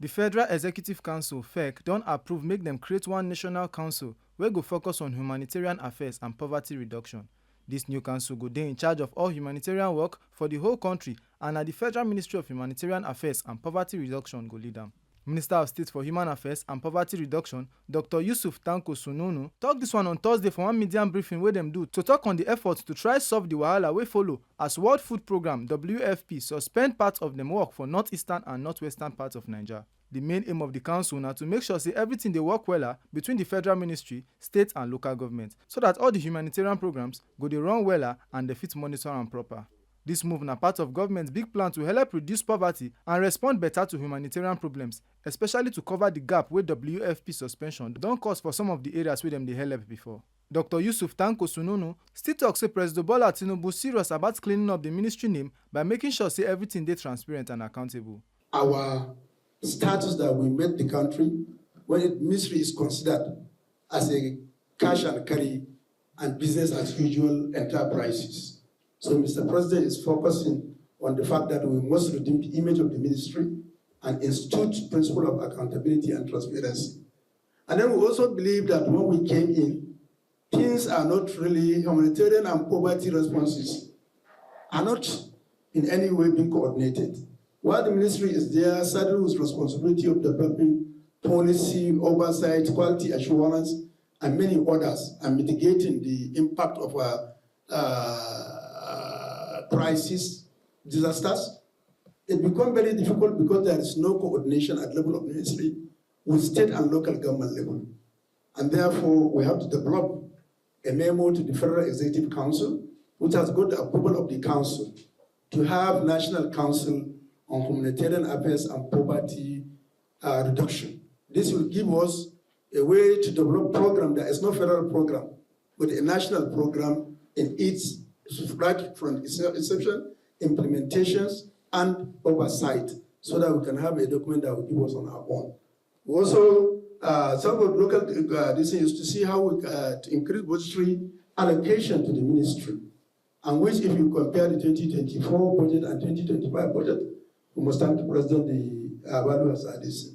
The Federal Executive Council (FEC) don approve make dem create one national council wey go focus on humanitarian affairs and poverty reduction. Dis new council go dey in charge of all humanitarian work for the whole country and na the Federal Ministry of Humanitarian Affairs and Poverty Reduction go lead am. Minister of State for Human Affairs and Poverty Reduction, Dr. Yusuf Tanko Sununu, tok dis one on Thursday for one media briefing wey dem do to tok on the efforts to try solve the wahala wey follow as World Food Programme (WFP) suspend part of dem work for northeastern and northwestern parts of Naija. The main aim of the council na to make sure say everything dey work wella between the federal ministry, state and local government so that all the humanitarian programs go dey run wella and dey fit monitor am proper. Dis move na part of government big plan to help reduce poverty and respond better to humanitarian problems, especially to cover the gap wey WFP suspension don cause for some of the areas wey dem dey help before. Dr. Yusuf Tanko Sununu still tok say Presido Tinubu serious about cleaning up the ministry name by making sure say everything dey transparent and accountable. Our status that we made the country when the ministry is considered as a cash and carry and business as usual enterprises. So Mr. President is focusing on the fact that we must redeem the image of the ministry and institute principle of accountability and transparency. And then we also believe that when we came in, things are not really humanitarian and poverty responses are not in any way being coordinated. While the ministry is there, saddled with responsibility of developing policy, oversight, quality assurance, and many others, and mitigating the impact of crisis, disasters, it becomes very difficult because there is no coordination at level of ministry with state and local government level. And therefore, we have to develop a memo to the Federal Executive Council, which has got the approval of the council, to have National Council on Humanitarian Affairs and Poverty Reduction. This will give us a way to develop a program that is not a federal program, but a national program in its right from inception, implementations, and oversight, so that we can have a document that will give us on our own. We also, some of the local this is to see how we to increase budgetary allocation to the ministry, and which, if you compare the 2024 budget and 2025 budget, we must thank the President the value as this.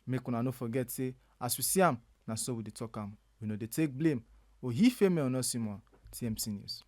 Make una no forget say as we see am, na so we dey talk am. We no dey take blame. Ohi Femi Onosimo, TMC News.